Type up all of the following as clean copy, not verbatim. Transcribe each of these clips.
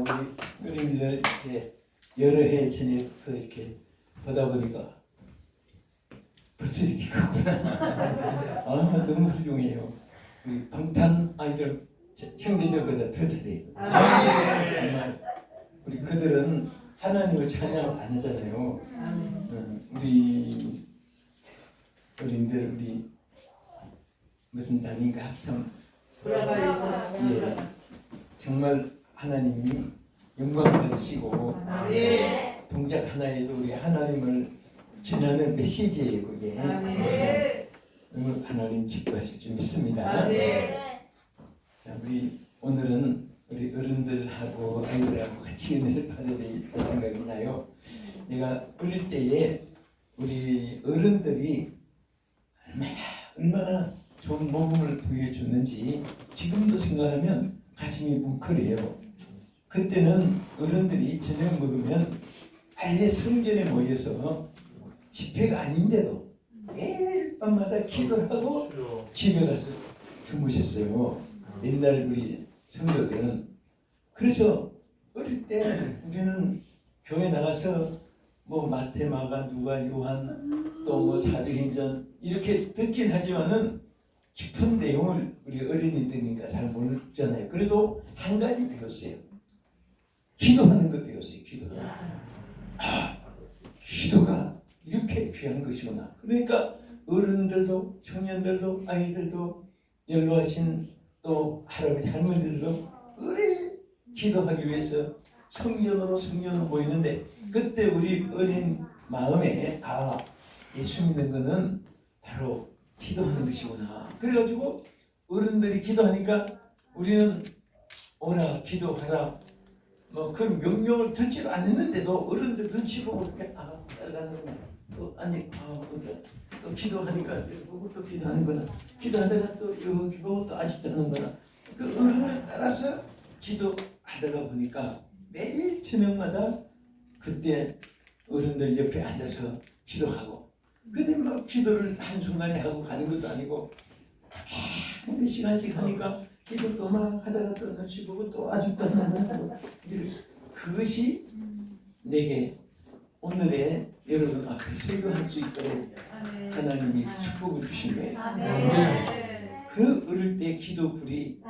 우리 어린이들 이렇게 여러 해 전에부터 이렇게 보다 보니까 벌써 이렇게 크구나. 아, 너무 훌륭해요. 우리 방탄 아이들 형제들보다 더 잘해요. 정말 우리 그들은 하나님을 찬양 안 하잖아요. 우리 어린이들 우리 무슨 단인가 합참 예 정말 하나님이 영광 받으시고 동작 하나에도 우리 하나님을 전하는 메시지예요. 그게 너무 하나님 기뻐하실 줄 믿습니다. 자, 우리 오늘은 우리 어른들하고 아이들하고 같이 은혜를 받아야 되겠다 생각이 나요. 내가 어릴 때에 우리 어른들이 얼마나 좋은 모범을 보여줬는지 지금도 생각하면 가슴이 뭉클해요. 그때는 어른들이 저녁 먹으면 아예 성전에 모여서 집회가 아닌데도 매일 밤마다 기도를 하고 집에 가서 주무셨어요. 옛날 우리 성도들은. 그래서 어릴 때 우리는 교회 나가서 뭐 마태마가 누가 요한 또 뭐 사도행전 이렇게 듣긴 하지만은 깊은 내용을 우리 어린이들이니까 잘 모르잖아요. 그래도 한 가지 배웠어요. 기도하는 거 배웠어요. 기도가 이렇게 귀한 것이구나. 그러니까 어른들도 청년들도 아이들도 연로하신 또 할아버지 할머니들도 어린 기도하기 위해서 성전으로 모이는데 그때 우리 어린 마음에 예수 믿는 거는 바로 기도하는 것이구나. 그래가지고 어른들이 기도하니까 우리는 오라 기도하라 뭐 그런 명령을 듣지도 않는데도 어른들 눈치 보고 이렇게 따라가는구나. 또 아니 또 기도하니까 또 기도하는구나. 기도하다가 또 여기 보고 또 아직도 하는구나. 그 어른들 따라서 기도하다가 보니까 매일 저녁마다 그때 어른들 옆에 앉아서 기도하고 근데 막 기도를 한순간에 하고 가는 것도 아니고 몇 시간씩 하니까 기도도 막 하다가 또 눈치 보고 또 아직도 하는구나. 그것이 내게 오늘의 여러분 앞에 설교할 수 있도록 하나님이 축복을 주신 거예요. 그 어릴 때 기도 불이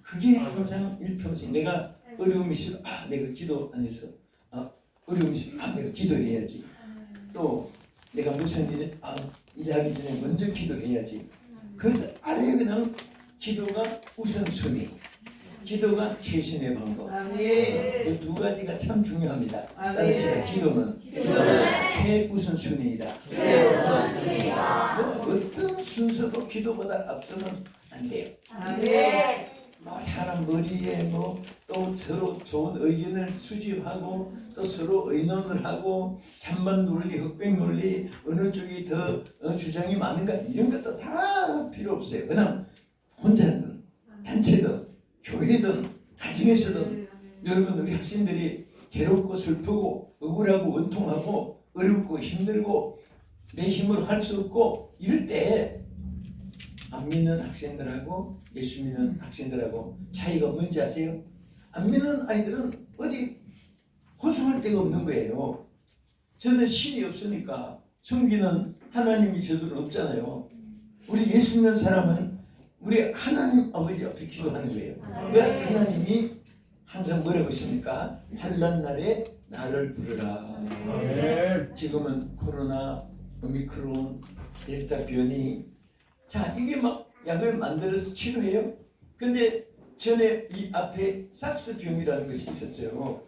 그게 항상 일평생 내가 어려움이 있으면 내가 기도 안 했어. 어려움이 있으면 내가 기도해야지. 또 내가 무슨 일하기 전에 먼저 기도를 해야지. 그래서 아예 그냥 기도가 우선순위. 기도가 최신의 방법. 이 두 가지가 참 중요합니다. 따릅시다. 기도는 최우선순위이다. 어떤 순서도 기도보다 앞서면 안 돼요. 뭐 사람 머리에 또 서로 좋은 의견을 수집하고 또 서로 의논을 하고 찬반 논리, 흑백 논리 어느 쪽이 더 주장이 많은가 이런 것도 다 필요 없어요. 그냥 혼자든 단체든 교회든 가정에서든 여러분 우리 학생들이 괴롭고 슬프고 억울하고 원통하고 어렵고 힘들고 내 힘으로 할 수 없고 이럴 때 안 믿는 학생들하고 예수 믿는 학생들하고 차이가 뭔지 아세요? 안 믿는 아이들은 어디 호소할 데가 없는 거예요. 저는 신이 없으니까 섬기는 하나님이 저들은 없잖아요. 우리 예수 믿는 사람은 우리 하나님 아버지 앞에 기도하는 거예요. 왜 하나님이 항상 뭐라고 했습니까? 환난 날에 나를 부르라. 지금은 코로나, 오미크론, 델타 변이 자 이게 막 약을 만들어서 치료해요. 근데 전에 이 앞에 사스 병이라는 것이 있었어요.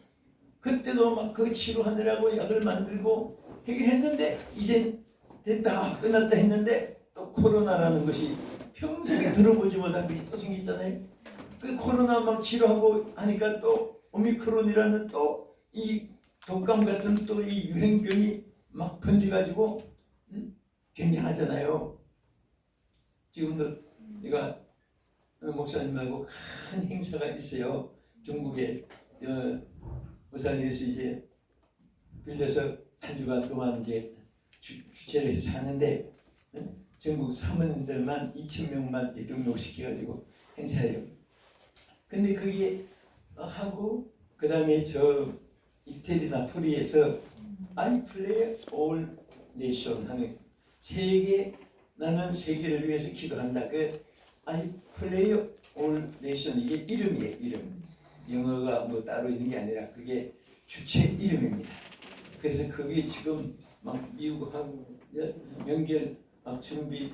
그때도 막 그 치료하느라고 약을 만들고 해결했는데 이제 됐다 끝났다 했는데 또 코로나라는 것이 평생에 들어보지 못한 것이 또 생겼잖아요. 그 코로나 막 치료하고 하니까 또 오미크론이라는 또 이 독감 같은 또 이 유행병이 막 번져가지고 굉장하잖아요. 지금도 내가 목사님하고 큰 행사가 있어요. 중국에 부산에서 이제 빌려서 한 주간 동안 이제 주최를 해서 하는데 전국 사모님들만 2,000명만 등록시켜가지고 행사해요. 근데 거기에 하고 그 다음에 저 이태리 나폴리에서 I play all nation 하는 나는 세계를 위해서 기도한다. 그 I play all nation 이게 이름이에요. 이름. 영어가 뭐 따로 있는 게 아니라 그게 주체 이름입니다. 그래서 그게 지금 막 미국하고 연결 막 준비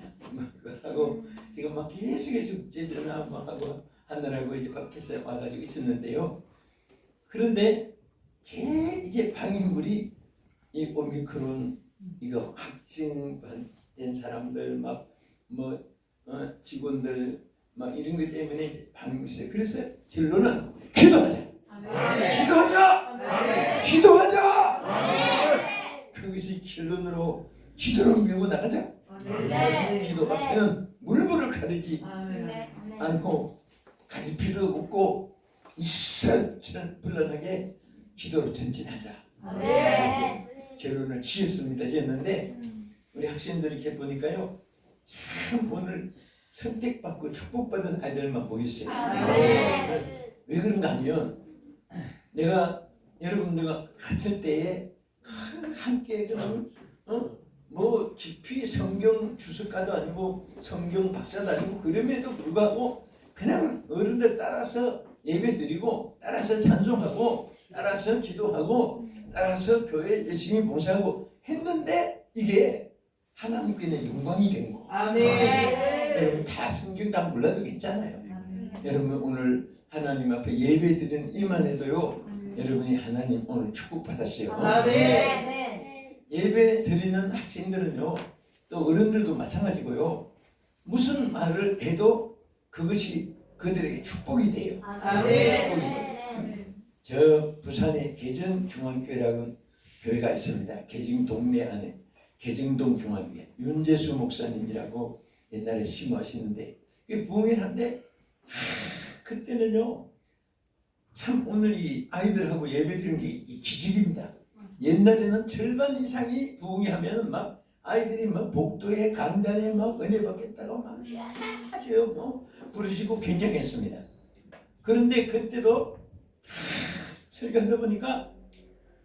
하고 지금 막 계속 제전화 막 하고 하느라고 이제 밖에서 와가지고 있었는데요. 그런데 제일 이제 방인물이 이 오미크론 이거 확진된 사람들 막 뭐 직원들 막 이런 것 때문에 이제 방임이 있어요. 그래서 결론은 기도하자. 기도하자. 기도하자. 그것이 결론으로 기도를 밀고 나가자. 기도 앞에는 물불을 가리지 않고 가릴 필요 없고 이슬처럼 불러나게 기도로 전진하자. 결론을 지었습니다. 지었는데 우리 학생들이 이렇게 보니까요, 참 오늘 선택받고 축복받은 아이들만 모였어요. 왜 그런가 하면 내가 여러분들과 같을 때에 함께 그런 뭐 깊이 성경 주석가도 아니고 성경 박사도 아니고 그럼에도 불구하고 그냥 어른들 따라서 예배 드리고 따라서 찬송하고 따라서 기도하고 따라서 교회 열심히 봉사하고 했는데 이게 하나님께는 영광이 된 거. 여러분 다 성경 다 몰라도 괜찮아요. 여러분 오늘 하나님 앞에 예배 드리는 이만 해도요, 여러분이 하나님 오늘 축복받았어요. 예배 드리는 학생들은요, 또 어른들도 마찬가지고요, 무슨 말을 해도 그것이 그들에게 축복이 돼요. 축복이 돼요. 저 부산에 개정중앙교회라는 교회가 있습니다. 개정 동네 안에 개정동 중앙교회 윤재수 목사님이라고 옛날에 심호하시는데 부흥회를 하는데 그때는요 참 오늘 이 아이들하고 예배 드리는 게 기적입니다. 옛날에는 절반 이상이 부흥회 하면은 막 아이들이 막 복도에 강단에 막 은혜 받겠다고 막 아주 뭐 부르시고 굉장했습니다. 그런데 그때도 설교하다 보니까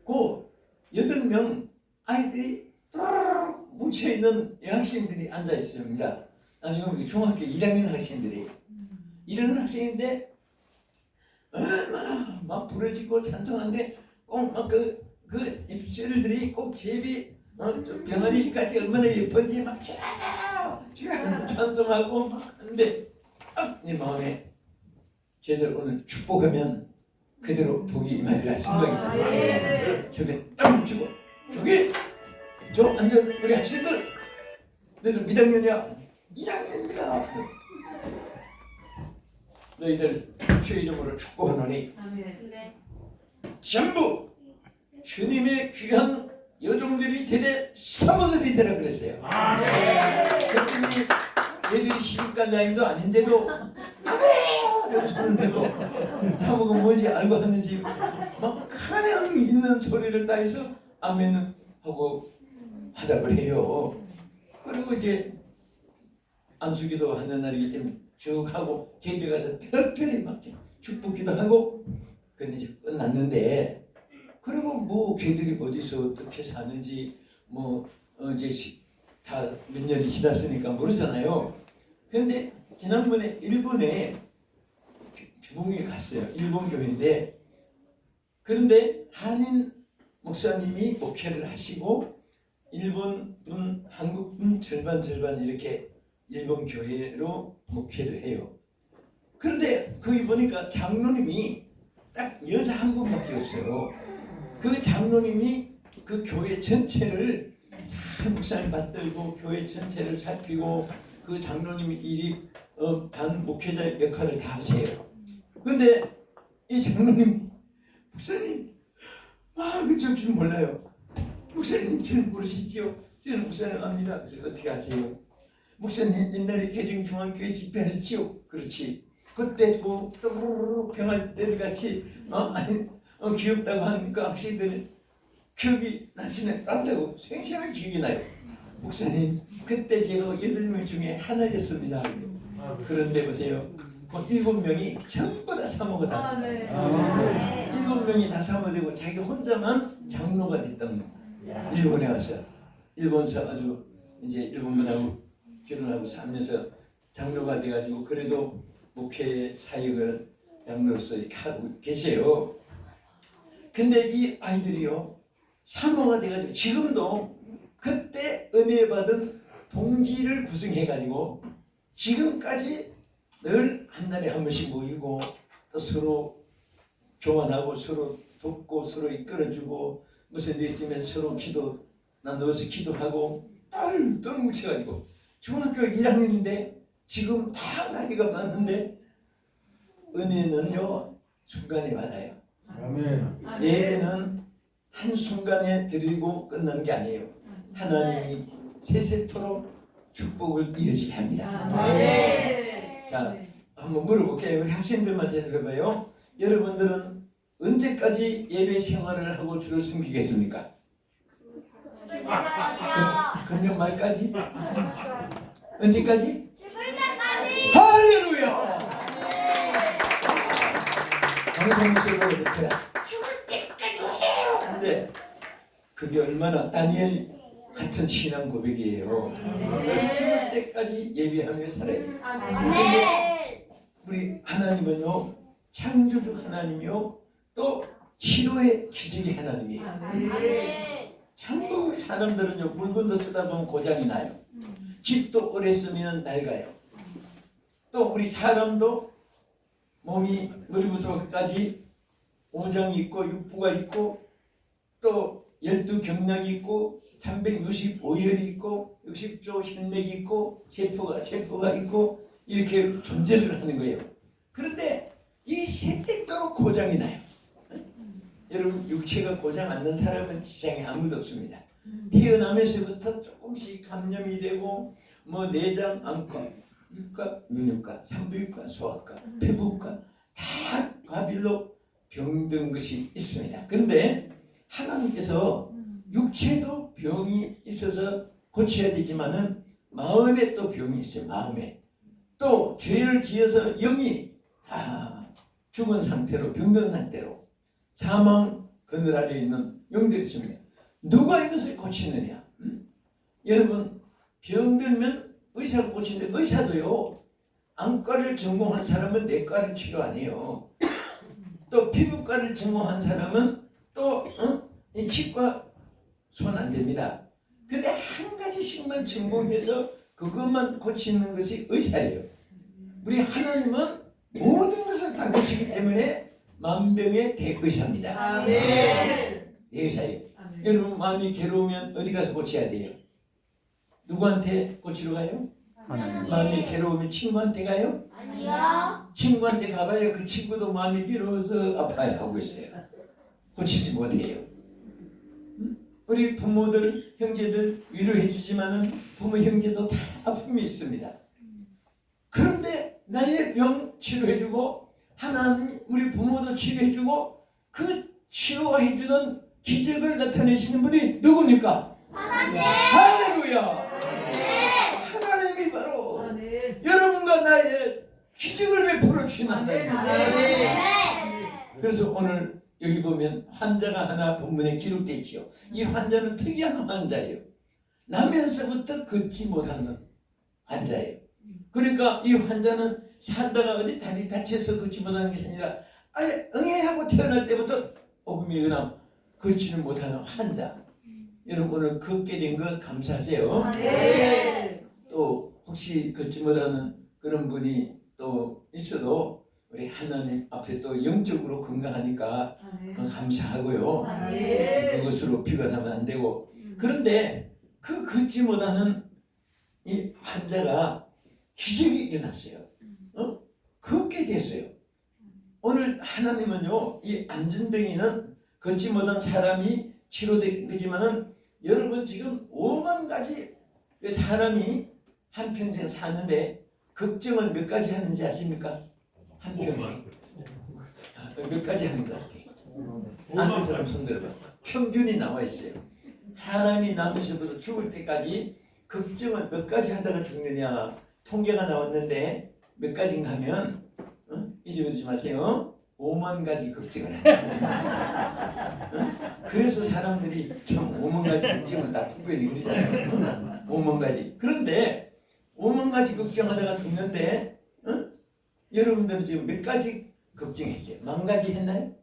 그 8명 아이들이 뭉쳐있는 여학생들이 앉아 있습니다. 나중에 중학교 1학년 학생들이 이러는 학생인데 얼마나 막 부러지고 찬송하는데 꼭 막 그 입술들이 꼭 제비 병아리까지 얼마나 예쁜지 막 쫙 찬송하고 막 하는데 내 마음에 쟤들 오늘 축복하면 그대로 복이 임하리라 생각이 나서 저게 땀을 주고 저기 저 완전 우리 학생들 너희들 몇 학년이야? 2학년입니다. 너희들 주의 이름으로 축복하노니 전부 주님의 귀한 여종들이 되되 사모들이 되라 그랬어요. 그랬더니 얘들이 시집간 나이도 아닌데도 아멘! 이러고 손을 들고 사모가 뭔지 알고 하는지 막 가량 있는 소리를 다해서 아멘 하고 화답을 해요. 그리고 이제 안수기도 하는 날이기 때문에 쭉 하고 걔들 가서 특별히 막 축복기도 하고 근데 이제 끝났는데 그리고 뭐 걔들이 어디서 어떻게 사는지 뭐 이제 다 몇 년이 지났으니까 모르잖아요. 그런데 지난번에 일본에 부흥회 갔어요. 일본 교회인데 그런데 한인 목사님이 목회를 하시고 일본 분, 한국 분 절반 이렇게 일본 교회로 목회를 해요. 그런데 거기 보니까 장로님이 딱 여자 한 분밖에 없어요. 그 장로님이 그 교회 전체를 다 목사님 받들고 교회 전체를 살피고 그 장로님이 일이 반 목회자 역할을 다 하세요. 그런데 이 장로님 목사님 그쪽 줄 몰라요. 목사님 저는 모르시죠? 저는 목사님 압니다. 그래서 어떻게 아세요? 목사님 옛날에 개정중앙교회 집회했지요? 그렇지. 그때 그 또르르 병아리 때들 같이 귀엽다고 하는 그 학생들 기억이 나시네. 딴다고 생생한 기억이 나요. 목사님 그때 제가 8명 중에 하나였습니다. 그런데 보세요. 그 7명이 전부 다 사모가 다 됐다. 네. 7명이 다 사모가 되고 자기 혼자만 장로가 됐던 거야. 일본에 와서 일본서 아주 이제 일본분하고 결혼하고 살면서 장로가 돼가지고 그래도 목회 사역을 장로로서 이렇게 하고 계세요. 근데 이 아이들이요 사모가 돼가지고 지금도 그때 은혜 받은 동지를 구성해가지고 지금까지 늘 한 달에 한 번씩 모이고 또 서로 교환하고 서로 돕고 서로 이끌어주고 무슨 일 있으면 서로 기도 나눠서 기도하고 딸 뭉쳐가지고 중학교 1학년인데 지금 다 나이가 많은데 은혜는요 순간에 받아요. 예배는 한순간에 드리고 끝나는 게 아니에요. 하나님이 세세토록 축복을 이어지게 합니다. 자, 한번 물어볼게요. 우리 학생들한테 해봐요. 여러분들은 언제까지 예배 생활을 하고 주를 섬기겠습니까? 금년 말까지? 언제까지? 할렐루야! 강성무술로 그래 죽을 때까지 해요. 근데 그게 얼마나 다니엘 같은 신앙 고백이에요. 죽을 때까지 예배하며 살아야 돼요. 근데 우리 하나님은요 창조주 하나님이요 또 치료의 기적의 하나님이에요. 전부 사람들은요 물건도 쓰다 보면 고장이 나요. 집도 오래 쓰면 낡아요. 또 우리 사람도 몸이 머리부터 끝까지 오장이 있고 육부가 있고 또 12경락이 있고 365열이 있고 60조 혈맥이 있고 세포가 있고 이렇게 존재를 하는 거예요. 그런데 이 세대도록 고장이 나요. 여러분 육체가 고장 안 난 사람은 세상에 아무도 없습니다. 태어나면서부터 조금씩 감염이 되고 뭐 내장, 안과, 육과, 윤육과, 산부인과, 소아과, 피부과 다 과별로 병든 것이 있습니다. 그런데 하나님께서 육체도 병이 있어서 고쳐야 되지만은 마음에 또 병이 있어요. 마음에 또 죄를 지어서 영이 다 죽은 상태로 병든 상태로 사망 그늘 아래에 있는 영들이 있습니다. 누가 이것을 고치느냐? 여러분 병들면 의사가 고치는데 의사도요 안과를 전공한 사람은 내과를 치료 안 해요. 또 피부과를 전공한 사람은 또 이 치과 손 안 됩니다. 근데 한 가지씩만 전공해서 그것만 고치는 것이 의사예요. 우리 하나님은 모든 것을 다 고치기 때문에 만병의 대의사입니다. 대의사예요. 여러분 마음이 괴로우면 어디 가서 고쳐야 돼요? 누구한테 고치러 가요? 마음이 괴로우면 친구한테 가요? 아니요. 친구한테 가봐요. 그 친구도 마음이 괴로워서 아파요 하고 있어요. 고치지 못해요. 우리 부모들, 형제들 위로해 주지만은 부모, 형제도 다 아픔이 있습니다. 그런데 나의 병 치료해 주고 하나님 우리 부모도 치료해 주고 그 치료해 주는 기적을 나타내시는 분이 누굽니까? 하나님. 할렐루야! 하나님이 바로 여러분과 나의 기적을 베풀어 주신 하나님입니다. 그래서 오늘 여기 보면 환자가 하나 본문에 기록되어 있지요. 이 환자는 특이한 환자예요. 나면서부터 걷지 못하는 환자예요. 그러니까 이 환자는 살다가 어디 다리 다쳐서 걷지 못하는 것이 아니라 아예 응애하고 태어날 때부터 오금이 그냥 걷지를 못하는 환자. 여러분 오늘 걷게 된 거 감사하세요. 또 혹시 걷지 못하는 그런 분이 또 있어도 우리 하나님 앞에 또 영적으로 건강하니까 감사하고요. 그것으로 비관하면 안 되고. 그런데 그 걷지 못하는 이 환자가 기적이 일어났어요. 걷게 됐어요. 오늘 하나님은요 이 안전병이는 걷지 못한 사람이 치료되지만은 여러분 지금 5만 가지 사람이 한평생 사는데 걱정을 몇 가지 하는지 아십니까? 한평생 몇 가지 하는 것 같아요. 아는 사람 손 들어봐. 평균이 나와 있어요. 사람이 나면서부터 죽을 때까지 걱정을 몇 가지 하다가 죽느냐 통계가 나왔는데 몇 가지인가 하면 잊어버리지 마세요. 5만 가지 걱정을 해요. 그래서 사람들이 참 5만 가지 걱정을 다 특별히 그러잖아요. 5만 가지. 그런데 5만 가지 걱정하다가 죽는데 여러분들은 지금 몇 가지 걱정했어요? 10,000가지 했나요?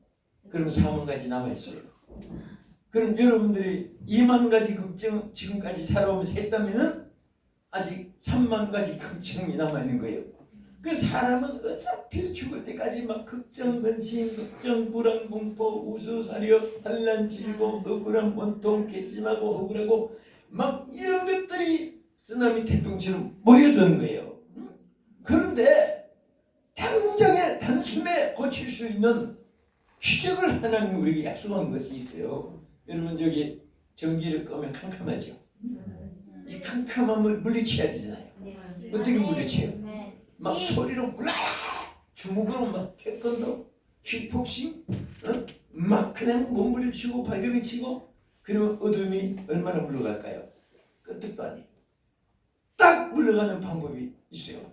그럼 40,000가지 남아있어요. 그럼 여러분들이 20,000가지 걱정 지금까지 살아오면서 했다면 아직 30,000가지 걱정이 남아있는 거예요. 그 사람은 어차피 죽을 때까지 막 걱정, 근심, 걱정, 불안, 공포, 우수사려, 환난, 질고, 억울한, 원통, 괘씸하고 억울하고 막 이런 것들이 쓰나미 태풍처럼 모여드는 거예요. 그런데 당장에 단숨에 고칠 수 있는 기적을 하나님 우리에게 약속한 것이 있어요. 여러분 여기 전기를 끄면 캄캄하죠. 이 캄캄함을 물리쳐야 되잖아요. 어떻게 물리쳐요? 막 소리로 물라 주먹으로 막 태권도 킥복싱 막 그냥 몸부림치고 발격을 치고 그러면 어둠이 얼마나 물러갈까요? 끄떡도 아니에요. 딱 물러가는 방법이 있어요.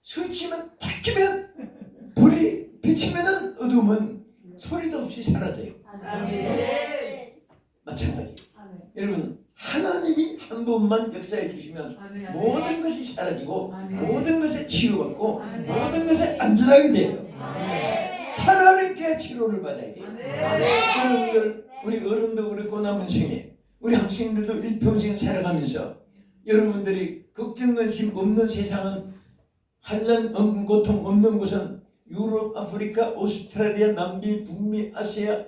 스위치만 탁 키면 불이 비치면은 어둠은 소리도 없이 사라져요. 마찬가지. 여러분 하나님이 한 번만 역사해 주시면 모든 것이 사라지고 모든 것에 치유받고 모든 것에 안전하게 돼요. 하나님께 치료를 받아야 돼요. 여러분들 우리 어른도 그렇고 남은 생에 우리 학생들도 일평생 살아가면서 여러분들이 걱정 근심 없는 세상은 환난 고통 없는 곳은 유럽, 아프리카, 오스트랄리아, 남미, 북미, 아시아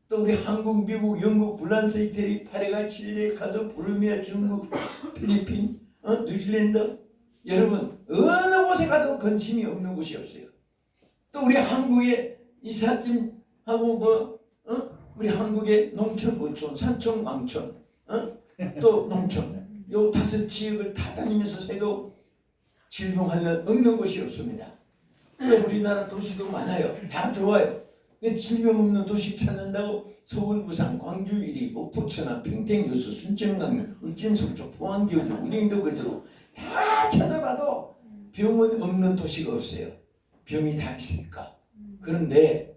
또 우리 한국, 미국, 영국, 불란스, 이태리, 파리가, 칠레, 카도, 볼리비아, 중국, 필리핀, 뉴질랜드 여러분 어느 곳에 가도 근심이 없는 곳이 없어요. 또 우리 한국의 이삿짐하고 우리 한국의 농촌, 어촌, 산촌, 왕촌 또 농촌 요 5지역을 다 다니면서 해도 질병하는 없는 곳이 없습니다. 또 우리나라 도시도 많아요. 다 좋아요. 질병 없는 도시 찾는다고 서울, 부산, 광주, 이리, 목포, 천안, 평택, 여수, 순천강, 울진, 속초, 포항, 기호주, 우리도 그대로 다 찾아봐도 병은 없는 도시가 없어요. 병이 다 있으니까. 그런데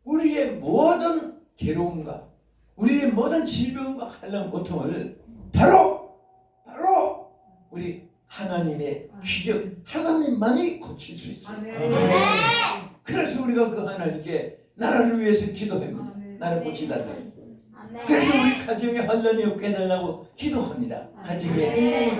우리의 모든 괴로움과 우리의 모든 질병과 환난 고통을 바로 우리 하나님의 기적 하나님만이 고칠 수 있어요. 그래서 우리가 그 하나님께 나라를 위해서 기도합니다. 나를 고치달라고. 그래서 우리 가정에 환난이 없게 해달라고 기도합니다. 가정에.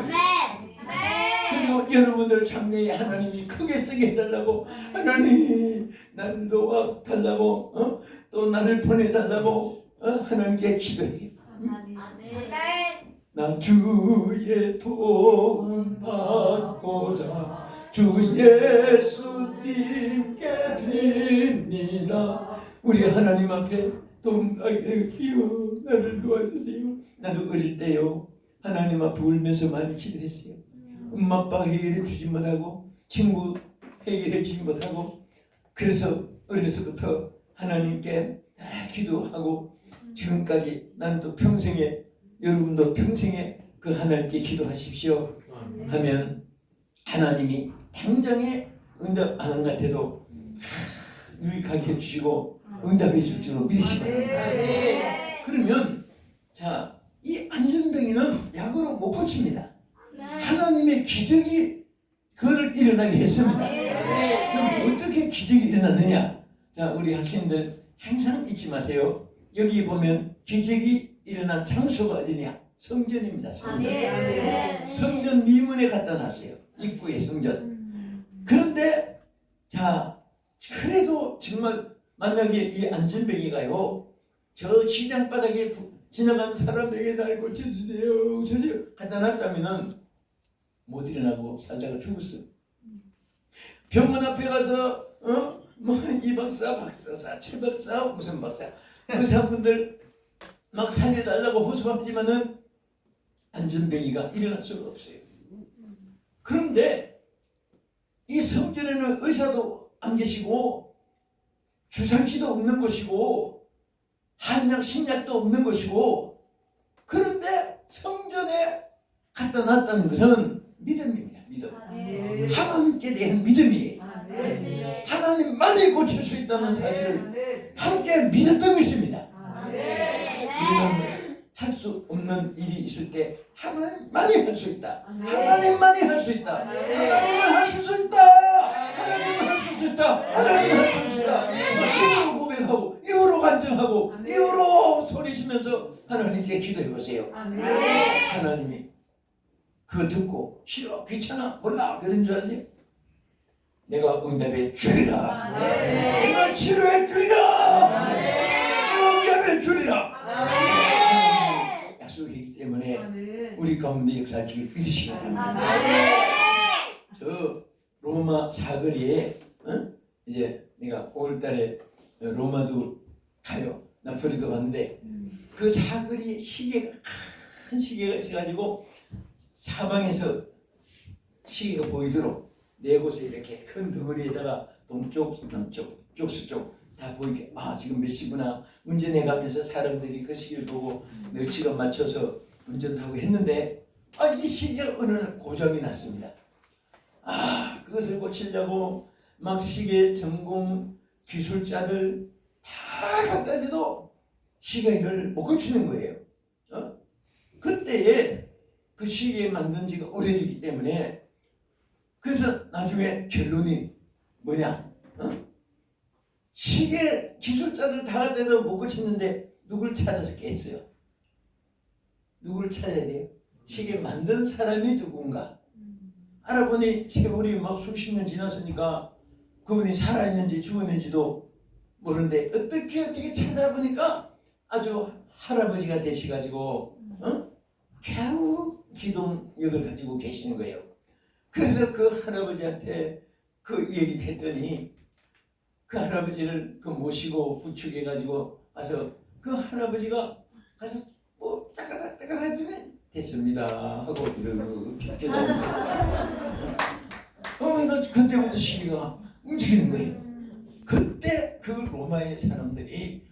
그리고 여러분들 장래에 하나님이 크게 쓰게 해달라고 하나님 나를 도와달라고 또 나를 보내달라고 하나님께 기도해요. 난 주의 도움 받고자 주 예수님께 드립니다. 우리 하나님 앞에 동락의 기호 나를 도와주세요. 나도 어릴 때요 하나님 앞에 울면서 많이 기도했어요. 엄마 아빠 해결해 주지 못하고 친구 해결해 주지 못하고 그래서 어려서부터 하나님께 다 기도하고 지금까지 나는 또 평생에 여러분도 평생에 그 하나님께 기도하십시오 하면 하나님이 당장에 응답 안 한 것 같아도 유익하게 해주시고 응답해 줄 줄로 믿으시 바랍니다. 그러면 자, 이 안전병이는 약으로 못 고칩니다. 하나님의 기적이 그를 일어나게 했습니다. 그럼 어떻게 기적이 일어나느냐? 자, 우리 학생들 항상 잊지 마세요. 여기 보면 기적이 일어난 장소가 어디냐? 성전입니다. 성전. 성전 미문에 갖다 놨어요. 입구에 성전. 그런데 자, 그래도 정말 만약에 이 안전뱅이가요 저 시장 바닥에 지나간 사람에게 날 고쳐주세요 저지 갖다 놨다면은 못 일어나고 살다가 죽었어. 병원 앞에 가서 뭐 이 박사, 박사사, 최 박사, 무슨 박사 의사분들 막 살려달라고 호소하지만은 안전뱅이가 일어날 수가 없어요. 그런데 이 성전에는 의사도 안 계시고 주사기도 없는 것이고 한약 신약도 없는 것이고 그런데 성전에 갖다 놨다는 것은 믿음입니다. 믿음. 하나님께 대한 믿음이에요. 하나님만이 고칠 수 있다는 사실을 함께 믿었던 것입니다. 우리는 할 수 없는 일이 있을 때 하나님만이 할 수 있다. 하나님만이 할 수 있다. 하나님은 하실 수 있다. 하나님은 하실 수 있다. 하나님은 하실 수 있다. 입으로 고백하고 입으로 간증하고 입으로 소리치면서 하나님께 기도해 보세요. 하나님이 그거 듣고 싫어, 귀찮아, 몰라 그런 줄 알지? 내가 응답해 주리라. 내가 치료해 주리라. 내가 응답해 주리라. 약속이기 때문에 우리 가운데 역사할 줄 믿으시기 바랍니다. 저 로마 사거리에 이제 내가 5월달에 로마도 가요. 나폴리도 갔는데 그 사거리 시계가 큰 시계가 있어가지고 사방에서 시계가 보이도록 네 곳에 이렇게 큰 덩어리에다가 동쪽, 남쪽, 북쪽, 서쪽 다 보이게 지금 몇 시구나 운전해 가면서 사람들이 그 시계를 보고 몇 시간 맞춰서 운전하고 했는데 이 시계가 어느 날 고장이 났습니다. 그것을 고치려고 막 시계 전공 기술자들 다 갖다 대도 시계를 못 고치는 거예요. 그때에 그 시계 만든 지가 오래되기 때문에 그래서 나중에 결론이 뭐냐? 시계 기술자들 다 갖다 대도 못 고쳤는데 누굴 찾아서 깼어요? 누구를 찾아야 돼요? 시계 만든 사람이 누군가? 알아보니 세월이 막 수십 년 지났으니까 그분이 살아있는지 죽었는지도 모르는데 어떻게 찾아보니까 아주 할아버지가 되셔가지고 겨우 기동력을 가지고 계시는 거예요. 그래서 그 할아버지한테 그 얘기를 했더니 그 할아버지를 모시고 부축해가지고 가서 그 할아버지가 가서 뭐 따가닥 하더니 됐습니다 하고 이렇게 나오는데 그때부터 시계가 움직이는 거예요. 그때 그 로마의 사람들이